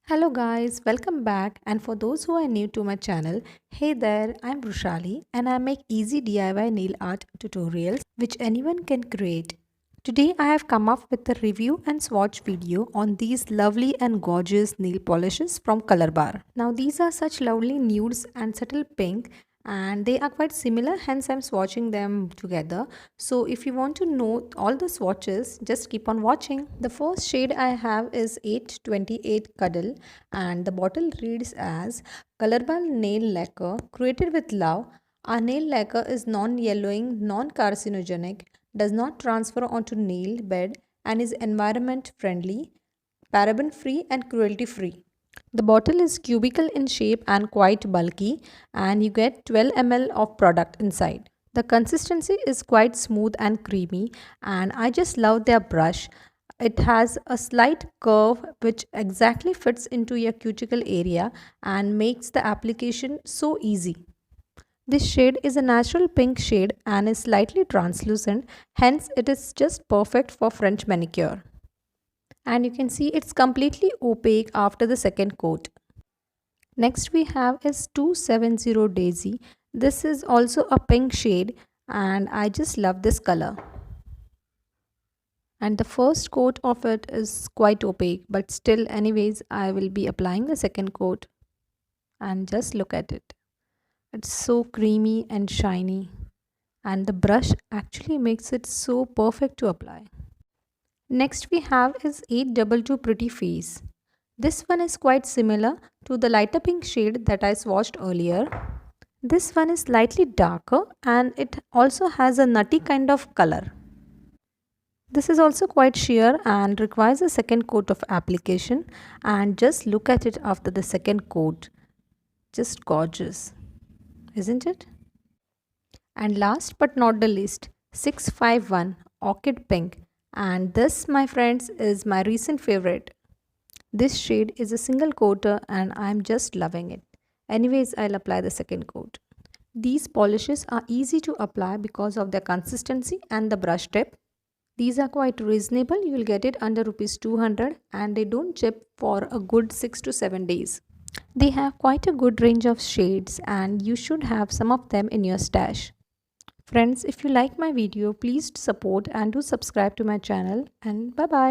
Hello guys, welcome back. And for those who are new to my channel, hey there, I'm Vrushali and I make easy DIY nail art tutorials which anyone can create. Today I have come up with a review and swatch video on these lovely and gorgeous nail polishes from Colorbar. Now these are such lovely nudes and subtle pink and they are quite similar, hence I'm swatching them together. So if you want to know all the swatches, just keep on watching. The first shade I have is 828 Cuddle and the bottle reads as Colorbar nail lacquer created with love. Our nail lacquer is non-yellowing, non-carcinogenic, does not transfer onto nail bed and is environment friendly, paraben free and cruelty free. The bottle is cubical in shape and quite bulky, and you get 12 ml of product inside. The consistency is quite smooth and creamy, and I just love their brush. It has a slight curve which exactly fits into your cuticle area and makes the application so easy. This shade is a natural pink shade and is slightly translucent, hence it is just perfect for French manicure. And you can see it's completely opaque after the second coat. Next we have is 270 Daisy. This is also a pink shade and I just love this color. And the first coat of it is quite opaque, but still anyways I will be applying the second coat and just look at it. It's so creamy and shiny and the brush actually makes it so perfect to apply. Next we have is 822 Pretty Face. This one is quite similar to the lighter pink shade that I swatched earlier. This one is slightly darker and it also has a nutty kind of color. This is also quite sheer and requires a second coat of application, and just look at it after the second coat. Just gorgeous, isn't it? And last but not the least, 651 Orchid Pink, and this my friends is my recent favorite. This shade is a single coater and I'm just loving it. Anyways, I'll apply the second coat. These polishes are easy to apply because of their consistency and the brush tip. These are quite reasonable. You will get it under rupees 200 and they don't chip for a good 6 to 7 days. They have quite a good range of shades and you should have some of them in your stash. Friends, if you like my video, please support and do subscribe to my channel, and bye bye.